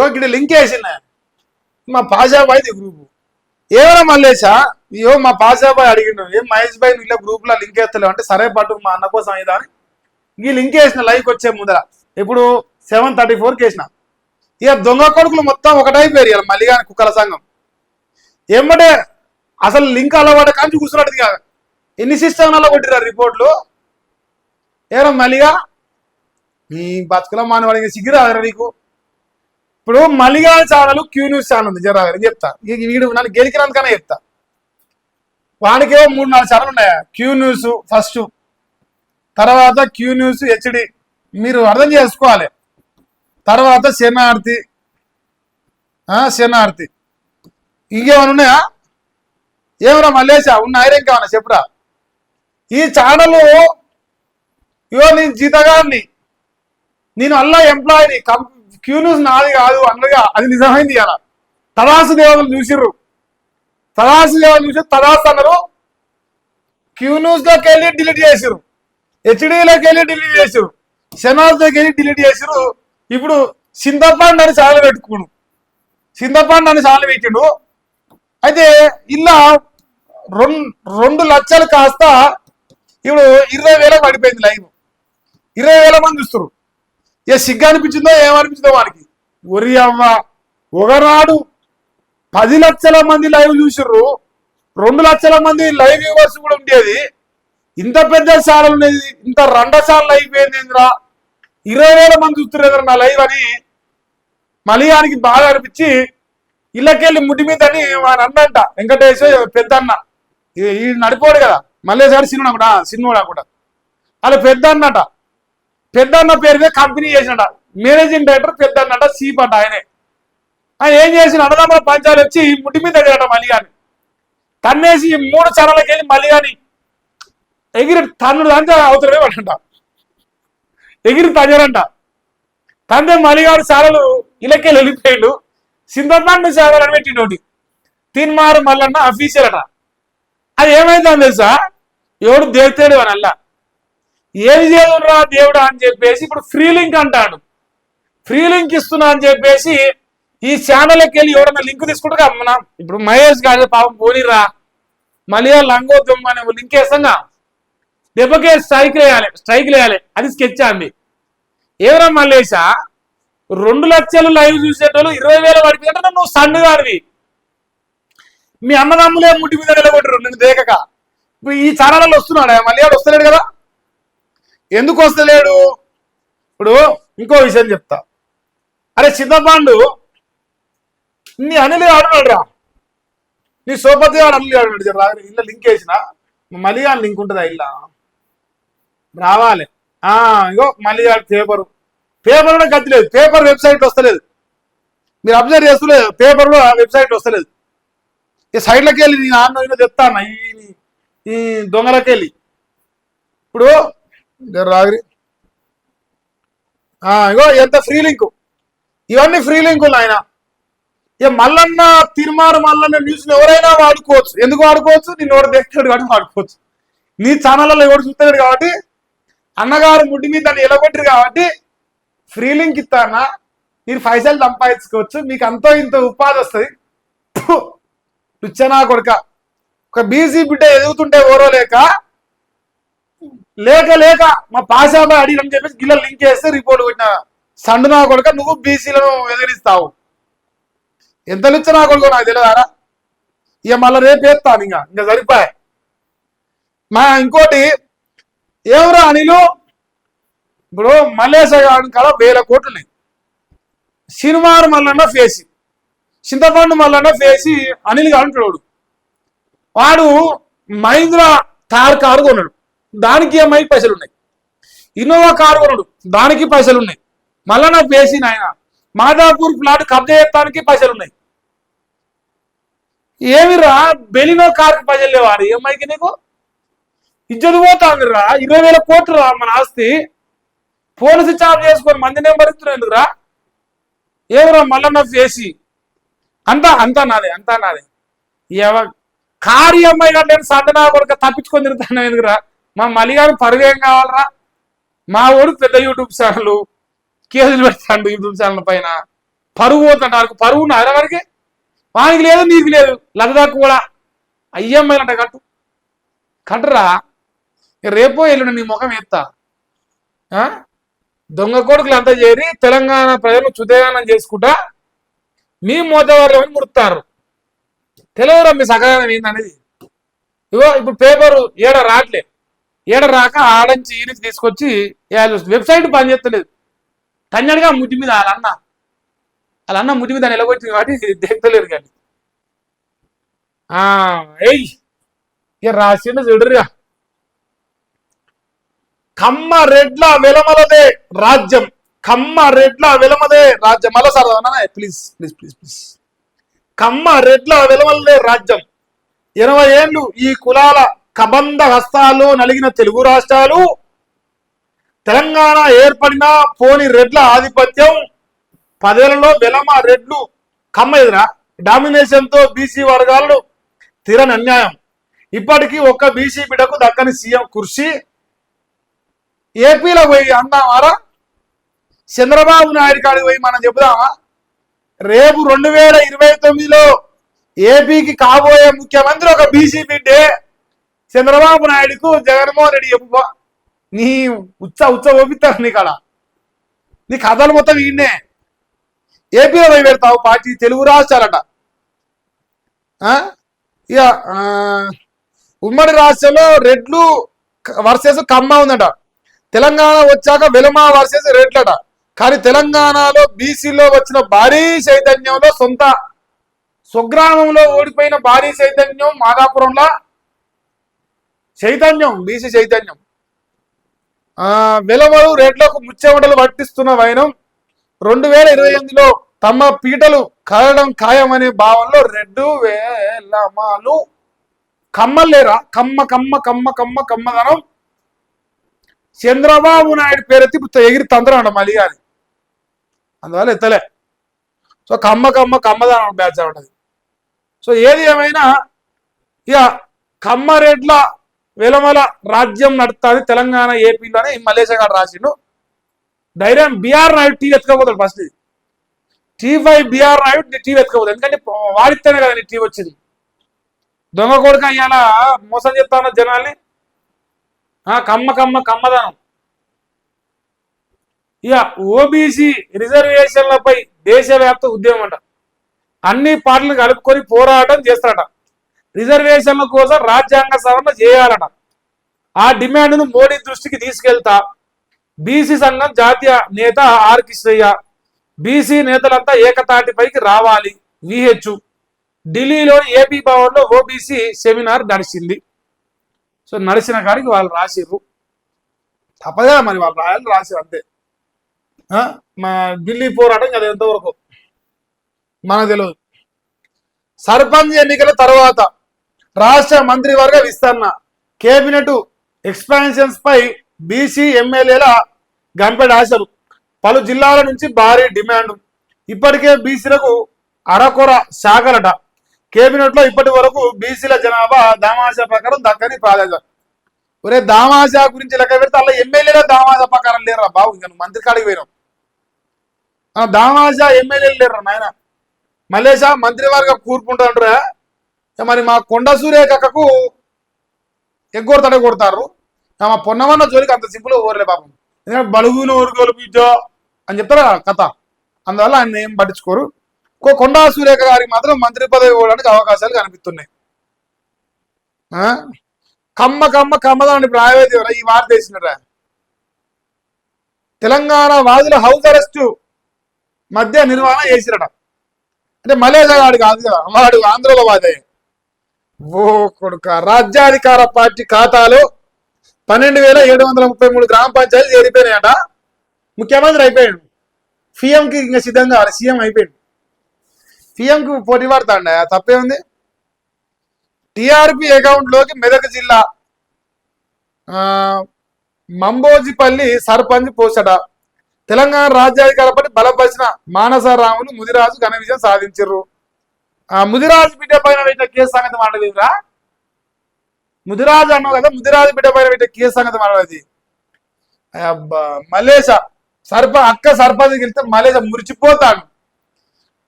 ఇక్కడ లింక్ వేసిన మా పాషాబాయ్ది గ్రూపు ఏమైనా మల్లేశా ఇయో మా పాషాబాయ్ అడిగిండు ఏం మహేష్ భాయ్ ఇలా గ్రూప్ లో లింక్ వేస్తలేవు అంటే సరే పట్టు మా అన్న కోసం ఇదా అని ఈ లింక్ వేసిన లైక్ వచ్చే ముందర ఇప్పుడు 7:34 వేసిన ఇక దొంగ కొడుకులు మొత్తం ఒకటైపోయారు ఇక మళ్ళీ కానీ కుక్కల సంఘం ఏమంటే అసలు లింక్ అలవాటు కానీ కూర్చున్నట్టు కాదు ఎన్ని సిస్టమ్లలో కొట్టిరా రిపోర్ట్లు ఏరా మళ్ళీగా నీ బతుకుల మానవాడికి సిగ్గురా నీకు ఇప్పుడు మల్లిగా ఛానల్ క్యూ న్యూస్ ఛానల్ ఉంది జరా చెప్తా వీడు నన్ను గెలికినందుకనే చెప్తా వానికే 3-4 ఛానల్ ఉన్నాయా క్యూ న్యూస్ ఫస్ట్ తర్వాత క్యూ న్యూస్ హెచ్డి మీరు అర్థం చేసుకోవాలి తర్వాత శనార్థి ఇంకేమైనా ఉన్నాయా ఏమరా మల్లేశా ఉన్న ఐరన్ కావన్నా చెప్పురా ఈ ఛానల్ ఇవో నేను జీతగాన్ని నేను అల్లా ఎంప్లాయీని క్యూ న్యూస్ నాది కాదు అన్నగా అది నిజమైంది ఇలా తదాసు దేవతలు చూసిర్రు తదాసు అన్నారు క్యూ న్యూస్ లోకి వెళ్ళి డిలీట్ చేసిర్రు హెచ్డీలోకి వెళ్ళి డిలీట్ చేసిర్రు శనార్థికి వెళ్ళి డిలీట్ చేసిర్రు ఇప్పుడు చింతపండు అని చాలా పెట్టుకున్నాడు చింతపండు అని చాలా పెట్టిండు అయితే ఇలా 2 లక్షలు కాస్త ఇప్పుడు 20,000 పడిపోయింది లైవ్ 20,000 మంది చూస్తారు ఏ సిగ్గు అనిపించిందో ఏమనిపించిందో వానికి ఒరి అవ్వ ఒకనాడు 10 లక్షల మంది లైవ్ చూసిర్రు 2 లక్షల మంది లైవ్ వ్యూవర్స్ కూడా ఉండేది ఇంత పెద్ద ఛానల్ ఉండేది ఇంత రండసార్లు అయిపోయింది ఇంద్రా 20,000 మంది చూస్తున్నారు నా లైవ్ అని మలియానికి బాగా అనిపించి ఇళ్ళకెళ్ళి ముడి మీద అని వాడు అన్నంట వెంకటేశ్ పెద్దన్న ఈ నడిపోడు కదా మల్లేసారి సినిమా కూడా అలా పెద్దన్న పేరు మీద కంపెనీ చేసినట మేనేజింగ్ డైరెక్టర్ పెద్దన్నట సీప్ అంట ఆయన ఏం చేసిన అన్నదమ్ముల పంచాలు వచ్చి ముడి మీద దగ్గరట మలియాని తన్నేసి 3 ఛానళ్ళకి వెళ్ళి మలియాని ఎగిరి తన్నుడు అంటే అవతలే పడంట ఎగిరి తజరంట తండ్రి మలిగాడు ఛానల్ ఇళ్ళకెళ్ళి వెళ్ళిపోయాడు సింధపండు ఛానల్ అని పెట్టినోటి తిన్మారు మల్లన్న అఫీషియల్ అట అది ఏమైందని తెలుసా ఎవడు దేవతాడు అని అల్లా ఏది చేయదురా దేవుడా అని చెప్పేసి ఇప్పుడు ఫ్రీ లింక్ అంటాడు ఫ్రీ లింక్ ఇస్తున్నా అని చెప్పేసి ఈ ఛానల్కి వెళ్ళి ఎవడన్నా లింక్ తీసుకుంటే మనం ఇప్పుడు మహేష్ గారి పాపం పోనీరా మళ్ళీ లంగో దొమ్మ అనే లింక్ వేస్తాంగా దెబ్బకే స్ట్రైక్ వేయాలి అది స్కెచ్ అండి ఏవరా మల్లేశా 2 లక్షలు లైవ్ చూసేటోళ్ళు 20,000 పడిపోయింటే నువ్వు సండుగాడివి మీ అన్నదమ్ములే ముట్టి మీద నిలబడ్డారు నేను దేకక ఇప్పుడు ఈ ఛానల్లో వస్తున్నాడా మళ్ళీ వాడు వస్తలేడు కదా ఎందుకు వస్తలేడు ఇప్పుడు ఇంకో విషయం చెప్తా అరే చింతపండు నీ అనిల్ ఆడున్నాడు రా నీ సోపతి వాడు అనిల్ ఆడున్నాడు ఇళ్ళ లింక్ వేసిన మళ్ళీ లింక్ ఉంటుందా ఇల్లా రావాలి ఇగో మళ్ళీ పేపర్ కూడా గతి లేదు పేపర్ వెబ్సైట్ వస్తలేదు మీరు అబ్జర్వ్ చేస్తలేదు పేపర్లో వెబ్సైట్ వస్తలేదు ఈ సైడ్లకి వెళ్ళి నేను ఆన్న చెప్తాను ఈ దొంగలకి వెళ్ళి ఇప్పుడు రాగిరి ఇగో ఎంత ఫ్రీ లింక్ ఇవన్నీ ఫ్రీ లింకులు ఆయన ఇక మల్లన్న తిరుమారు మల్లన్న న్యూస్ని ఎవరైనా వాడుకోవచ్చు ఎందుకు వాడుకోవచ్చు నేను ఎవరు দেখతాడు కాబట్టి వాడుకోవచ్చు నీ ఛానల్లో ఎవరు చూస్తాడు కాబట్టి అన్నగారు ముడ్డి మీద దాన్ని ఎలగొట్టరు కాబట్టి ఫ్రీ లింక్ ఇస్తానా మీరు పైసలు సంపాదించుకోవచ్చు మీకు అంతో ఇంత ఉపాధి వస్తుంది రుచ్చనా కొడుక ఒక బీసీ బిడ్డ ఎదుగుతుంటే ఓరో లేక మా పాషాబాయ్ అడిగినని చెప్పేసి గిల్ల లింక్ చేస్తే రిపోర్ట్ కొట్టిన సండునా కొడుక నువ్వు బీసీలను ఎదిరిస్తావు ఎంత లుచ్చనా కొడుకో నాకు తెలియదారా ఇక మళ్ళీ రేపు వేస్తాను ఇంకా సరిపోయా మా ఇంకోటి ఎవరు అనిలు ఇప్పుడు మల్లేశ గారి కాడ 1,000 కోట్లు ఉన్నాయి సినిమారు మల్లన్న ఫేసి చింతపండు మల్లన్న ఫేసి అనిల్ గారు వాడు మహీంద్రా థార్ కారు కొన్నాడు దానికి EMI పైసలు ఉన్నాయి ఇన్నోవా కారు కొన్నాడు దానికి పైసలు ఉన్నాయి మల్లన్న ఫేసి నాయన మాదాపూర్ ప్లాట్ కబ్జా చేయడానికి పైసలు ఉన్నాయి ఏమిరా బెలినో కార్కి పైసలు లేవా EMIకి నీకు ఇజ్జత్ పోతాంది రా 20,000 కోట్లు రా మన ఆస్తి ఫోన్ స్విచ్ ఆఫ్ చేసుకొని మంది నెంబర్ ఇస్తున్నావు ఎందుకురా ఏమరా మల్లన్న ఫేసి అంతా నాదే కారు EMI గారు నేను సండనా కొడుక తప్పించుకొని తిరుగుతాను ఎందుకురా మా మలిగారు పరువేం కావాలరా మా ఊడు పెద్ద యూట్యూబ్ ఛానల్ కేసులు పెడతాడు యూట్యూబ్ ఛానల్ పైన పరువు పోతుంటారు. పరువు ఉన్నారా వారికి? వానికి లేదు, నీకు లేదు. లద్దాకు కూడా అయ్యమ్మాయిలంట కట్టరా. రేపో ఎల్లుండి నీ ముఖం ఎత్తా. దొంగ కొడుకులు అంతా చేరి తెలంగాణ ప్రజలు చుదేగానం చేసుకుంటా మీ మోతవారులని ముడతారు. తెలియరా మీ సకాలం ఏందనేది. ఇగో ఇప్పుడు పేపరు రావట్లే. రాక ఆడంచి ఈ నుంచి తీసుకొచ్చి వెబ్సైట్ పనిచేస్తలేదు. తన్నడిగా ముట్టి మీద వాళ్ళ ముట్టి మీద నిలబొచ్చింది కాబట్టి దేక్తలేరు. కానీ ఇక రాసిండు చూడరుగా. కమ్మ రెడ్ల వెలమలదే రాజ్యం, కమ్మ రెడ్ల వెలమదే రాజ్యం. మళ్ళా sir please please please please. Kamma రెడ్ల వెలమలదే రాజ్యం. 80 ఏళ్ళు ఈ కులాల కబంధ హస్తాల్లో నలిగిన తెలుగు రాష్ట్రాలు, తెలంగాణ ఏర్పడిన పోని రెడ్ల ఆధిపత్యం, 10 ఏళ్లలో వెలమ రెడ్లు కమ్మ ఎదురా డామినేషన్ తో బీసీ వర్గాలను తీరని అన్యాయం. ఇప్పటికీ ఒక్క బీసీ బిడ్డకు దక్కని సీఎం కుర్చీ. ఏపీలో పోయి అందామారా, చంద్రబాబు నాయుడు కాడికి పోయి మనం చెబుదామా, రేపు 2029లో ఏపీకి కాబోయే ముఖ్యమంత్రి ఒక బీసీ బిడ్డే. చంద్రబాబు నాయుడుకు జగన్మోహన్ రెడ్డి చెప్పు. నీ ఉచ్చ ఓపిస్తారు నీ కాడ. నీ కథలు మొత్తం ఈయన్నే. ఏపీలో పోయి పెడతావు పార్టీ. తెలుగు రాష్ట్రాలట. ఇక ఉమ్మడి రాష్ట్రంలో రెడ్లు వర్సెస్ కమ్మ ఉందట. తెలంగాణ వచ్చాక వెలమ వర్సెస్ రెడ్లట. కానీ తెలంగాణలో బీసీలో వచ్చిన భారీ చైతన్యంలో సొంత స్వగ్రామంలో ఓడిపోయిన భారీ చైతన్యం మాదాపురంలో చైతన్యం, బీసీ చైతన్యం. వెలమలు రెడ్లకు ముచ్చెమటలు పట్టిస్తున్న వైనం 2028లో తమ పీటలు కలడం ఖాయమనే భావంలో రెడ్డు వేలమాలు కమ్మలేరా. కమ్మ కమ్మ కమ్మ కమ్మ కమ్మదనం. చంద్రబాబు నాయుడు పేరెత్తి ఎగిరి తంత్రం అంట మళ్ళీ. అది అందువల్ల ఎత్తలే. సో కమ్మ కమ్మ కమ్మదనం బ్యాచ్ ఉంటుంది. సో ఏది ఏమైనా ఇక కమ్మారెడ్ల వెలమల రాజ్యం నడుస్తుంది తెలంగాణ ఏపీలోనే. మలేషియా గారు రాసిండు. ధైర్యం బీఆర్ నాయుడు టీవీ ఎత్తుకపోతాడు. First T5 BR Naidu TV ఎత్తుకపోతాడు. ఎందుకంటే వాడితేనే కదా టీవీ వచ్చింది. దొంగ కొడుక అయ్యాల మోసం చెప్తాను జనాల్ని. కమ్మ కమ్మ కమ్మదనం. ఇక ఓబీసీ రిజర్వేషన్లపై దేశవ్యాప్త ఉద్యమం అంట. అన్ని పార్టీలు కలుపుకొని పోరాటం చేస్తారట. రిజర్వేషన్ల కోసం రాజ్యాంగ సవరణ చేయాలట. ఆ డిమాండ్ను మోడీ దృష్టికి తీసుకెళ్తా బీసీ సంఘం జాతీయ నేత ఆర్ కృష్ణయ్య, బీసీ నేతలంతా ఏకతాటిపైకి రావాలి. విహెచ్ ఢిల్లీలోని ఏపీ భవన్లో ఓబీసీ సెమినార్ నడిచింది. సో నడిచిన కాడికి వాళ్ళు రాసిర్రు. తప్పదా మరి, వాళ్ళు రాయాలి, రాసిరు అంతే. మా ఢిల్లీ పోరాటం కదా ఎంతవరకు మనకు తెలియదు. సర్పంచ్ ఎన్నికల తర్వాత రాష్ట్ర మంత్రివర్గ విస్తరణ, కేబినెట్ ఎక్స్పాన్షన్స్ పై బీసీ ఎమ్మెల్యేల గంపెడ ఆశలు, పలు జిల్లాల నుంచి భారీ డిమాండ్. ఇప్పటికే బీసీలకు అరకొర శాఖలట. కేబినెట్ లో ఇప్పటి వరకు బీసీల జనాభా దామాషా ప్రకారం దక్కని ప్రాధాన్యత. ఒరే దామాషా గురించి లెక్క పెడితే అలా ఎమ్మెల్యేల దామాషా ప్రకారం లేరురా బాబు. ఇంకా మంత్రి కాడికి పోయినాం. దామాషా ఎమ్మెల్యేలు లేరురా నాయన. మలేషా మంత్రివర్గ కూర్పుంటారా. మరి మా కొండ సూర్యకక్కకు ఎగ్గొడతాడే కొడతారు. మా పొన్నమన్న జోలికి అంత సింపుల్ ఓరలే పాపం. ఎందుకంటే బలుగును ఊరుగోలు పిచ్చో అని చెప్తారా కథ. అందువల్ల ఆయన ఏం పట్టించుకోరు. కొండా సూర్యక గారికి మాత్రం మంత్రి పదవి ఇవ్వడానికి అవకాశాలు కనిపిస్తున్నాయి. కమ్మ కమ్మ కమ్మదాన్ని ప్రాయవేది ఈ వార్త వేసినరా. తెలంగాణ వాదుల హౌస్ అరెస్టు మధ్య నిర్వహణ చేసిరట. అంటే మలేషియా వాడు కాదు కదా, వాడు ఆంధ్రలో వాదే. ఓ కొడుక, రాజ్యాధికార పార్టీ ఖాతాలో 12,733 గ్రామ పంచాయతీలు చేరిపోయినాయట. ముఖ్యమంత్రి అయిపోయాడు. సీఎంకి ఇంకా సిద్ధంగా కావాలి. సీఎం అయిపోయాడు. సీఎంకి పోటీ పడతాండ, తప్పే ఉంది. టీఆర్పీ అకౌంట్లోకి మెదక్ జిల్లా మంబోజిపల్లి సర్పంచ్ పోసట. తెలంగాణ రాజ్యాధికార పార్టీ బలపరిచిన మానసరాములు ముదిరాజు ఘన విజయం సాధించారు. ముదిరాజు బిడ్డ పైన పెట్టిన కేసు సంగతి మాట్లాడిందిరా. ముదిరాజు అన్నావు కదా, ముదిరాజు బిడ్డ పైన పెట్టిన కేసు సంగతి మాట్లాడేది. మలేషా అక్క సర్పంచ్ గెలిస్తే మలేషా మురిచిపోతాడు.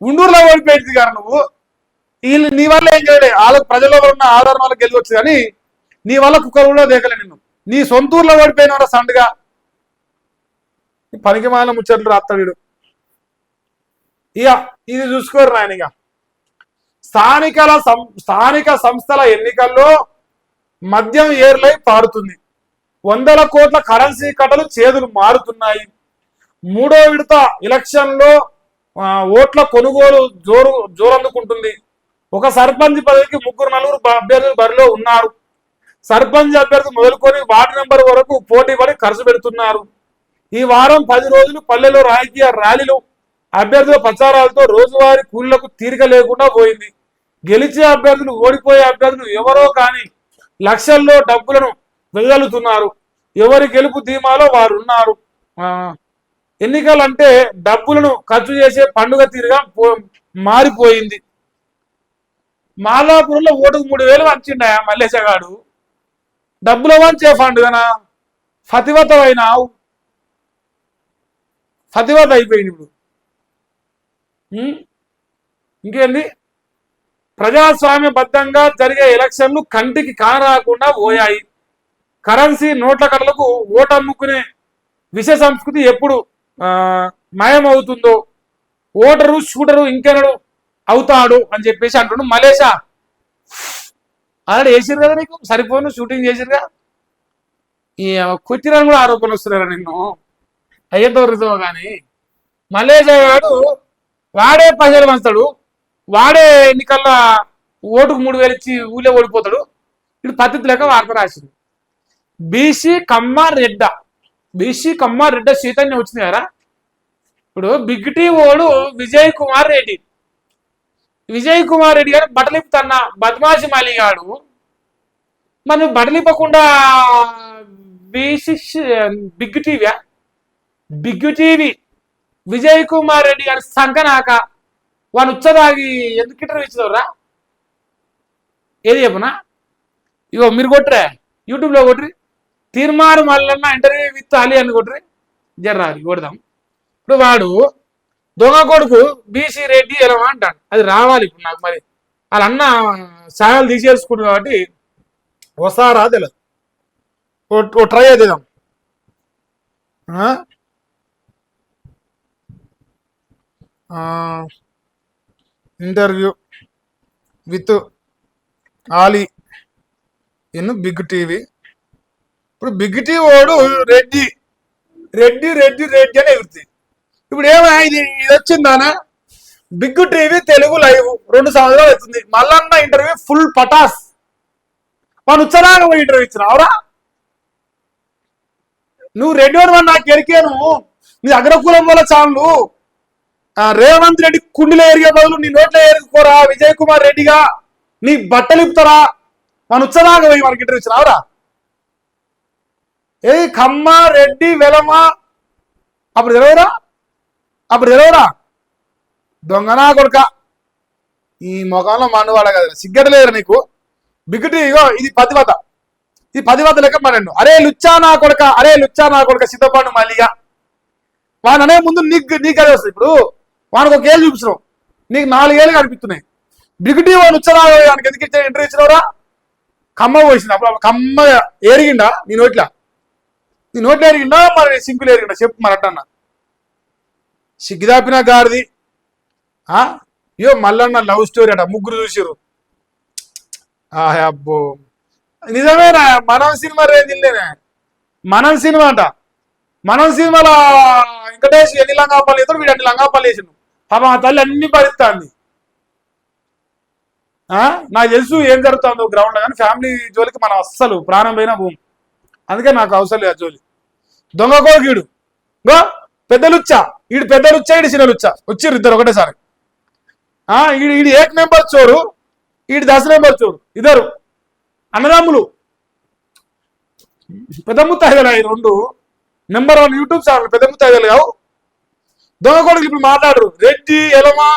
ఉండూరులో ఓడిపోయింది కదా నువ్వు. వీళ్ళు నీ వల్ల ఏం చేయలే, వాళ్ళకి ప్రజల్లో ఉన్న ఆధారం వాళ్ళకి గెలివచ్చు కానీ నీ వల్ల కుక్కలు కూడా దేకలే నిన్ను. నీ సొంతూరులో ఓడిపోయినవరా సండుగా. పనికి మాల ముచ్చట్లు రాస్తాడు వీడు. ఇక ఇది చూసుకోరు నాయన. ఇక స్థానిక సంస్థల ఎన్నికల్లో మద్యం ఏర్లై పారుతుంది. 100 కోట్ల కరెన్సీ కట్టలు చేతులు మారుతున్నాయి. 3వ విడత ఎలక్షన్ లో ఓట్ల కొనుగోలు జోరందుకుంటుంది. ఒక సర్పంచ్ పదవికి 3-4 అభ్యర్థులు బరిలో ఉన్నారు. సర్పంచ్ అభ్యర్థి మొదలుకొని వార్డు నెంబర్ వరకు పోటీ పడి ఖర్చు పెడుతున్నారు. ఈ వారం 10 రోజులు పల్లెలో రాజకీయ ర్యాలీలు, అభ్యర్థుల ప్రచారాలతో రోజువారీ కూలీలకు తీరిక లేకుండా పోయింది. గెలిచే అభ్యర్థులు, ఓడిపోయే అభ్యర్థులు ఎవరో కానీ లక్షల్లో డబ్బులను వెదజల్లుతున్నారు. ఎవరి గెలుపు ధీమాలో వారు ఉన్నారు. ఎన్నికలంటే డబ్బులను ఖర్చు చేసే పండుగ తీరుగా మారిపోయింది. మాలాపురంలో ఓటుకు 3,000 వంచిండా మల్లేశగాడు. డబ్బులు వంచే పండుగనా? ఫతివత అయినావు, ఫతివత అయిపోయింది ఇప్పుడు. ఇంకేంది? ప్రజాస్వామ్యబద్ధంగా జరిగే ఎలక్షన్లు కంటికి కానరాకుండా పోయాయి. కరెన్సీ నోట్ల కట్టలకు ఓటు అమ్ముకునే విష సంస్కృతి ఎప్పుడు మాయమవుతుందో, ఓటరు షూటరు ఇంకెనడు అవుతాడు అని చెప్పేసి అంటుండు మలేషా. ఆల్రెడీ వేసిరు కదా నీకు, సరిపోను షూటింగ్ చేసిరుగా. ఈ కొట్టిరని కూడా ఆరోపణలు వస్తున్నారా నిన్ను? అయ్యేతో రుజువు కానీ మలేషా గాడు వాడే పైసలు పంచుతాడు, వాడే ఎన్నికల్లో ఓటుకు 3,000 ఇచ్చి ఊళ్ళో ఓడిపోతాడు. ఇప్పుడు పద్ధతి లేక వార్త రాసింది. బీసీ కమ్మ రెడ్డ చైతన్యం వచ్చింది కదా. ఇప్పుడు బిగ్టీ ఓడు విజయ్ కుమార్ రెడ్డి గారు బట్టలిపుతన్న బద్మాషి మాలిగాడు. మరి బట్టలిప్పకుండా బిగ్ టీవీ విజయ్ కుమార్ రెడ్డి గారి సంకనాక వాడు ఉచ్చదాగి ఎందుకు ఇంటర్వ్యూ ఇచ్చినవరా? ఏది చెప్పనా? ఇగో మీరు కొట్టరే, యూట్యూబ్లో కొట్టరి, తీర్మానం మల్లన్న ఇంటర్వ్యూ విత్ అలీ అని కొట్టరి, జర్రాది కొడదాం. ఇప్పుడు వాడు దొంగ కొడుకు బీసీ రెడ్డి ఎలా అంటాడు, అది రావాలి ఇప్పుడు నాకు. మరి వాళ్ళ అన్న ఛానల్ తీసేసుకుంటు కాబట్టి వస్తారా తెలియదు. ఓ ట్రై చేద్దాం. Interview with Ali in big TV. ఇప్పుడు బిగ్ టీవీ వాడు రెడ్డి అని ఎగురుతుంది. ఇప్పుడు ఏమైనా ఇది వచ్చిందానా? బిగ్ టీవీ తెలుగు లైవ్ 2 సంవత్సరాలు అవుతుంది. మల్లన్న ఇంటర్వ్యూ ఫుల్ పటాస్. మన ఉచ్చరాగా పోయి ఇంటర్వ్యూ ఇచ్చినావురా నువ్వు. 2 నాకు ఎరికాను. నీ అగ్రకులం వల్ల ఛానలు రేవంత్ రెడ్డి కుండిలో ఎరిగే బదులు నీ నోట్లో ఎరుగుకోరా విజయ్ కుమార్ రెడ్డిగా. నీ బట్టలు ఇప్పుతారా? మన ఉచ్చరాగా పోయి మనకి ఇంటర్వ్యూ ఇచ్చినావురా. ఏ కమ్మ రెడ్డి వెలమ అప్పుడు తెలవరా దొంగనా కొడుక. ఈ ముఖంలో మండువాడ కదా, సిగ్గట లేదు నీకు. బిగ్గుటి ఇగో ఇది పతివత లెక్క పడండు. అరే లుచ్చా నా కొడుక సిద్ధపండు మళ్ళీగా. వాడు అనే ముందు నీకు అదే వస్తుంది. ఇప్పుడు వానికి 1 ఏళ్ళు చూపించినావు, నీకు 4 ఏళ్ళు కనిపిస్తున్నాయి. బిగ్గుటి వాడు ఉచ్చరానికి ఎందుకు ఇచ్చా ఇంటర్వ్యూ ఇచ్చినవరా? కమ్మ పోసింది. అప్పుడు కమ్మ ఏరిగిండా నీ నోట్ల ఎరిగిండా మరి సింకులు ఎరిగిండా చెప్పు మరి అట్టన్నా. సిగ్గిదాపిన గారిది. అయ్యో మల్లన్న లవ్ స్టోరీ అట, 3 చూసిరు. అబ్బో నిజమేనా? మనం సినిమా రేంజిల్లేనే. మనం సినిమా అంట. మనం సినిమాలో వెంకటేష్ ఎన్ని లంగాపల్లి వేస్తాడు, వీడు అన్ని లంగాపల్లి వేసిండు. పాప ఆ తల్లి అన్ని భరిస్తాంది. నాకు తెలుసు ఏం జరుగుతుందో గ్రౌండ్ లో, కానీ ఫ్యామిలీ జోలికి మనం అస్సలు ప్రాణం పోయినా భూమి. అందుకే నాకు అవసరం లేదు జోలి. దొంగ కోగీడు పెద్దలుచ్చా, ఈడు పెద్దలుచ్చా, ఈడు చిన్నలుచ్చా వచ్చిర్రు ఇద్దరు ఒకటేసారి. ఈడు 1 నెంబర్ చోరు, ఈడు 10 నెంబర్ చోరు. ఇద్దరు అన్నదమ్ములు, పెద్ద ముత్తైదలు. ఈ 2 నెంబర్ 1 యూట్యూబ్ ఛానల్ పెద్ద ముత్తైదలు కావు. దొంగ కొడుకు ఇప్పుడు మాట్లాడరు. రెడ్డి ఎలమా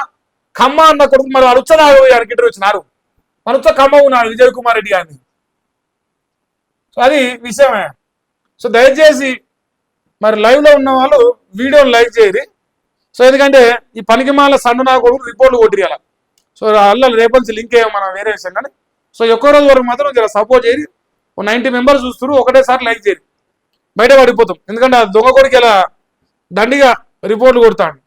కమ్మ అన్న కొడుకు మరి అరుచనాడు గిట్టర్ వచ్చినారు. మనొచ్చ కమ్మ ఉన్నాడు విజయ్ కుమార్ రెడ్డి గారిని. సో అది విషయమే. సో దయచేసి మరి లైవ్ లో ఉన్న వాళ్ళు వీడియోని లైక్ చేయరు, సో ఎందుకంటే ఈ పనికి మాల సన్ను నా కొడుకు రిపోర్ట్లు కొట్టియాల. సో అల్ల రేపటి లింక్ ఏమో మనం వేరే విషయం కానీ. సో ఎక్కువ రోజు వరకు మాత్రం జర సపోర్ట్ చేయరు. 90 మెంబర్స్ చూస్తారు, ఒకటేసారి లైక్ చేయరు, బయట పడిపోతాం. ఎందుకంటే ఆ దొంగ కొడుకు ఇలా దండిగా రిపోర్ట్లు కొడతాడు.